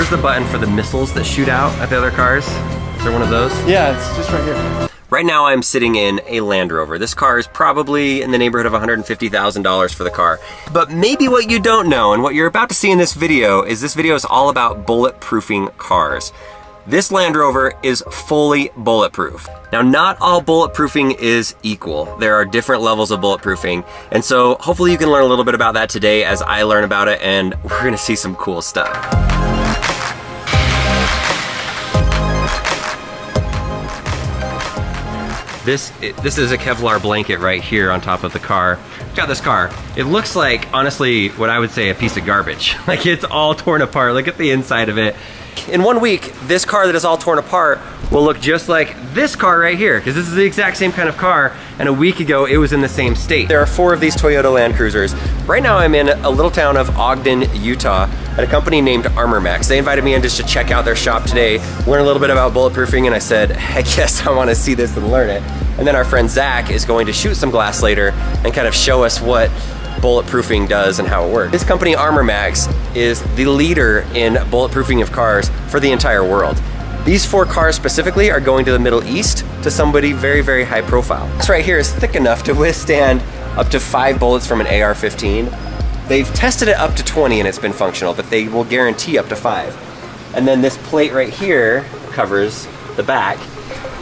Where's the button for the missiles that shoot out at the other cars? Is there one of those? Yeah, it's just right here. Right now I'm sitting in a Land Rover. This car is probably in the neighborhood of $150,000 for the car. But maybe what you don't know and what you're about to see in this video is all about bulletproofing cars. This Land Rover is fully bulletproof. Now, not all bulletproofing is equal. There are different levels of bulletproofing. And so hopefully you can learn a little bit about that today as I learn about it, and we're gonna see some cool stuff. This is a Kevlar blanket right here on top of the car. Got this car. It looks like, honestly, what I would say a piece of garbage. Like, it's all torn apart. Look at the inside of it. In 1 week, this car that is all torn apart will look just like this car right here, because this is the exact same kind of car, and a week ago it was in the same state. There are 4 of these Toyota Land Cruisers. Right now I'm in a little town of Ogden, Utah, at a company named ArmorMax. They invited me in just to check out their shop today, learn a little bit about bulletproofing, and I said, heck yes, I want to see this and learn it. And then our friend Zach is going to shoot some glass later and kind of show us what bulletproofing does and how it works. This company, ArmorMax, is the leader in bulletproofing of cars for the entire world. These 4 cars specifically are going to the Middle East to somebody very, very high profile. This right here is thick enough to withstand up to 5 bullets from an AR-15. They've tested it up to 20 and it's been functional, but they will guarantee up to 5. And then this plate right here covers the back.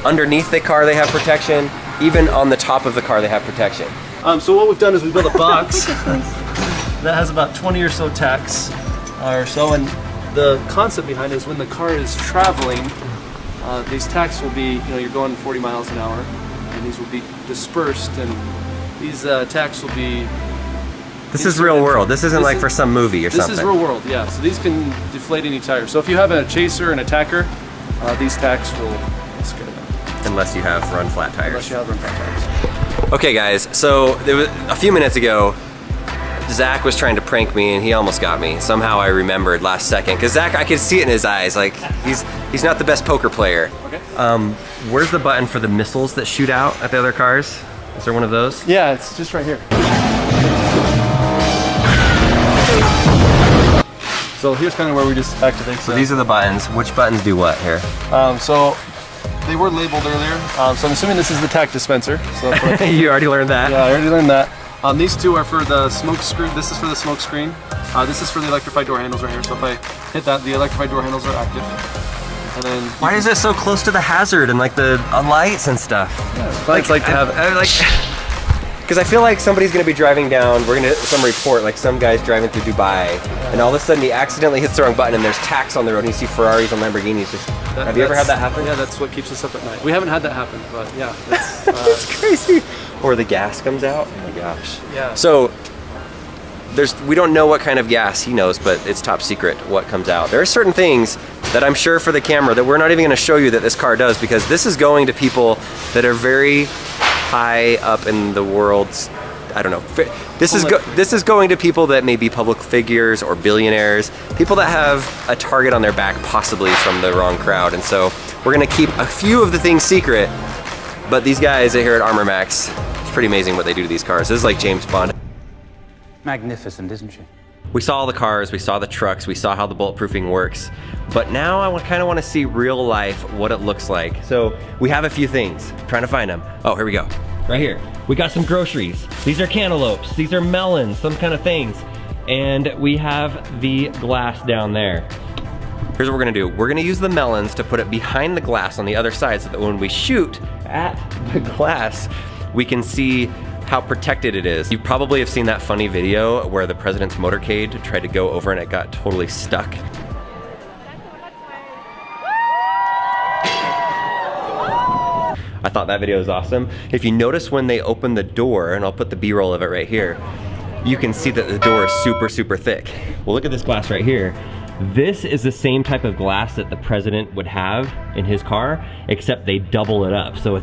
Underneath the car they have protection. Even on the top of the car they have protection. So what we've done is we built a box that has about 20 or so tacks or so, and the concept behind it is when the car is traveling, these tacks will be, you're going 40 miles an hour, and these will be dispersed, and these tacks will be... This is real world. This isn't like for some movie or something. This is real world, yeah. So these can deflate any tire. So if you have a chaser and attacker, these tacks will scare them. Unless you have run flat tires. Unless you have run flat tires. Okay guys, so there was, a few minutes ago, Zach was trying to prank me and he almost got me. Somehow I remembered last second, because Zach, I could see it in his eyes, like he's not the best poker player. Okay. Where's the button for the missiles that shoot out at the other cars? Is there one of those? Yeah, it's just right here. So here's kind of where we just activate. So these are the buttons. Which buttons do what here? So they were labeled earlier, so I'm assuming this is the tack dispenser. So you already learned that? Yeah, I already learned that. These 2 are for the smoke screen. This is for the smoke screen. This is for the electrified door handles right here. So if I hit that, the electrified door handles are active. And then why is it so close to the hazard and like the lights and stuff? Yeah, it's like to have because I feel like somebody's gonna be driving down, we're gonna get some report, like some guy's driving through Dubai, and all of a sudden he accidentally hits the wrong button and there's tacks on the road and you see Ferraris and Lamborghinis just... Have you ever had that happen? Yeah, that's what keeps us up at night. We haven't had that happen, but yeah. It's crazy. Or the gas comes out, oh my gosh. Yeah. So, we don't know what kind of gas he knows, but it's top secret what comes out. There are certain things that I'm sure for the camera that we're not even gonna show you that this car does, because this is going to people that are very high up in the world's, I don't know. This is going to people that may be public figures or billionaires, people that have a target on their back possibly from the wrong crowd. And so we're gonna keep a few of the things secret, but these guys here at ArmorMax, it's pretty amazing what they do to these cars. This is like James Bond. Magnificent, isn't she? We saw all the cars, we saw the trucks, we saw how the bulletproofing works, but now I kind of want to see real life what it looks like. So we have a few things, trying to find them. Oh, here we go. Right here, we got some groceries. These are cantaloupes, these are melons, some kind of things. And we have the glass down there. Here's what we're gonna do. We're gonna use the melons to put it behind the glass on the other side so that when we shoot at the glass, we can see how protected it is. You probably have seen that funny video where the president's motorcade tried to go over and it got totally stuck. I thought that video was awesome. If you notice when they open the door, and I'll put the B-roll of it right here, you can see that the door is super, super thick. Well, look at this glass right here. This is the same type of glass that the president would have in his car, except they double it up. So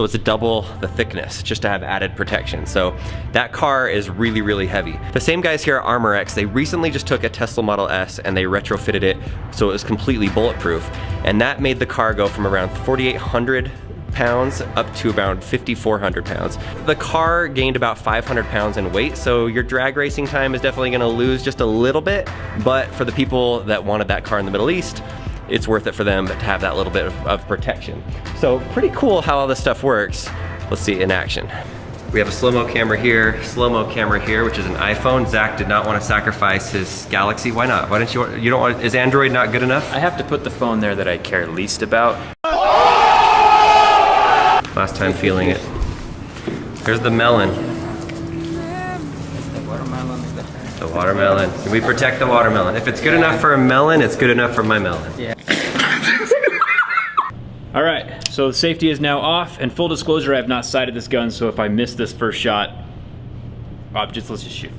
it's a double the thickness just to have added protection. So that car is really, really heavy. The same guys here at ArmorX, they recently just took a Tesla Model S and they retrofitted it so it was completely bulletproof. And that made the car go from around 4,800 pounds up to around 5,400 pounds. The car gained about 500 pounds in weight, so your drag racing time is definitely gonna lose just a little bit, but for the people that wanted that car in the Middle East, it's worth it for them to have that little bit of protection. So pretty cool how all this stuff works. Let's see it in action. We have a slow-mo camera here, slow-mo camera here, which is an iPhone. Zach did not want to sacrifice his Galaxy. Why not? Why don't you don't want, is Android not good enough? I have to put the phone there that I care least about. Last time feeling it. Here's the melon. The watermelon. Can we protect the watermelon? If it's good enough for a melon, it's good enough for my melon. Yeah. All right, so the safety is now off, and full disclosure, I have not sighted this gun, so if I miss this first shot, let's just shoot.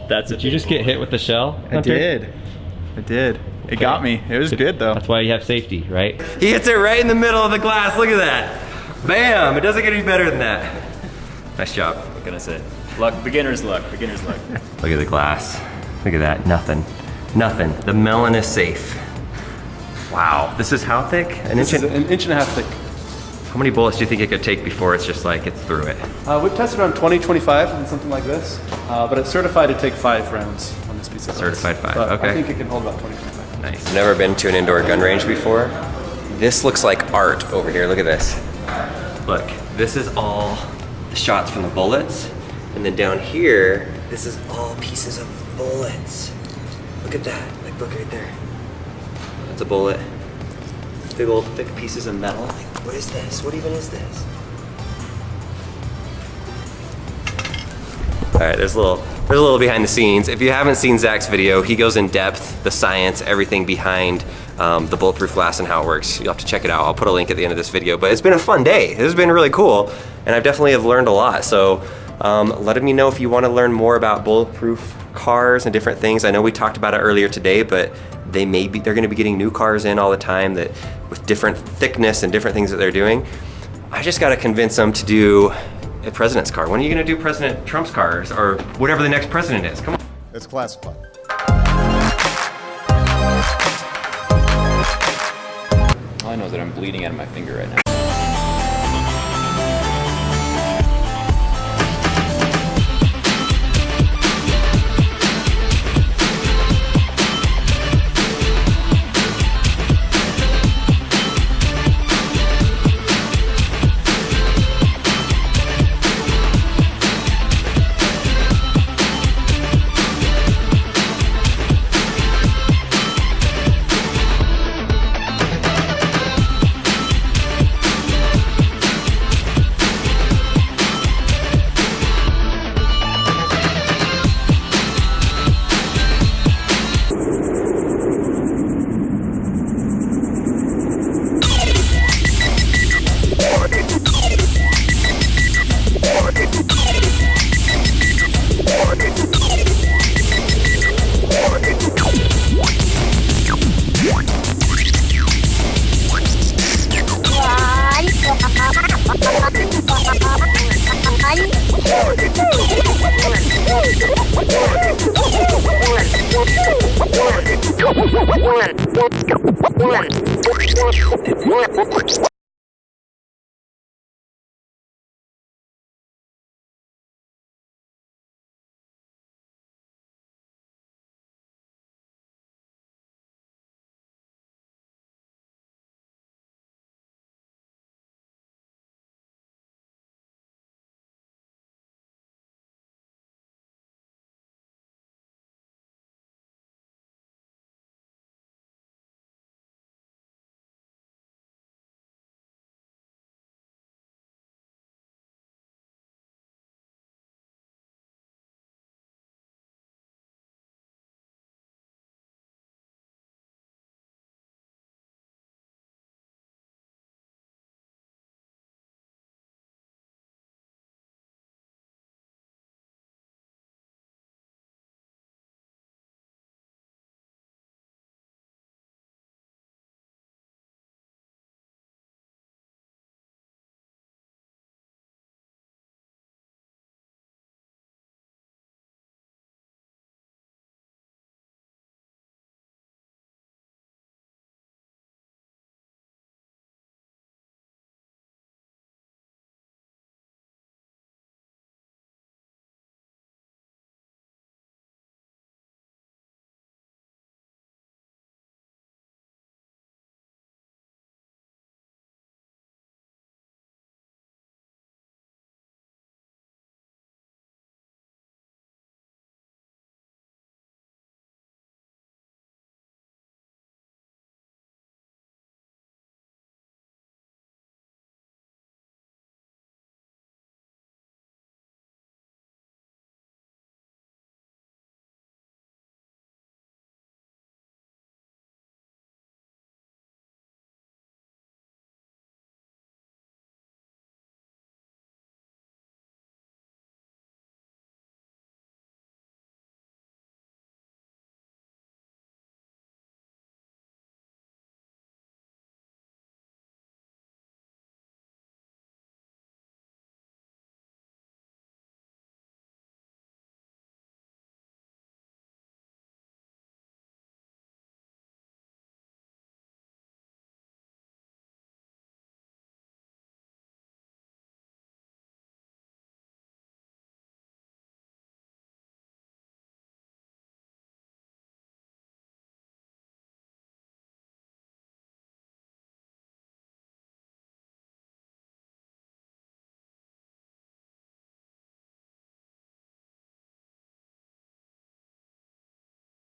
That's it. Did you just get hit with the shell, Hunter? I did. It got me. It was good though. That's why you have safety, right? He hits it right in the middle of the glass. Look at that. Bam! It doesn't get any better than that. Nice job. What can I say? Luck, beginner's luck, beginner's luck. Look at the glass. Look at that. Nothing. Nothing. The melon is safe. Wow. This is how thick? This is an inch and a half thick. How many bullets do you think it could take before it's just like it's through it? We've tested around 20, 25 on something like this, but it's certified to take 5 rounds on this piece of glass. Certified 5, But okay. I think it can hold about 20, 25. Nice. I've never been to an indoor gun range before. This looks like art over here. Look at this. Look, this is all the shots from the bullets. And then down here, this is all pieces of bullets. Look at that. Like, look right there. That's a bullet. Big old thick pieces of metal. Like, what is this? What even is this? All right, there's a little behind the scenes. If you haven't seen Zach's video, he goes in depth, the science, everything behind the bulletproof glass and how it works. You'll have to check it out. I'll put a link at the end of this video, but it's been a fun day. This has been really cool, and I definitely have learned a lot. So let me know if you want to learn more about bulletproof cars and different things. I know we talked about it earlier today, but they're going to be getting new cars in all the time that with different thickness and different things that they're doing. I just got to convince them to do a president's car. When are you going to do President Trump's cars or whatever the next president is? Come on. It's classified. All I know is that I'm bleeding out of my finger right now. One.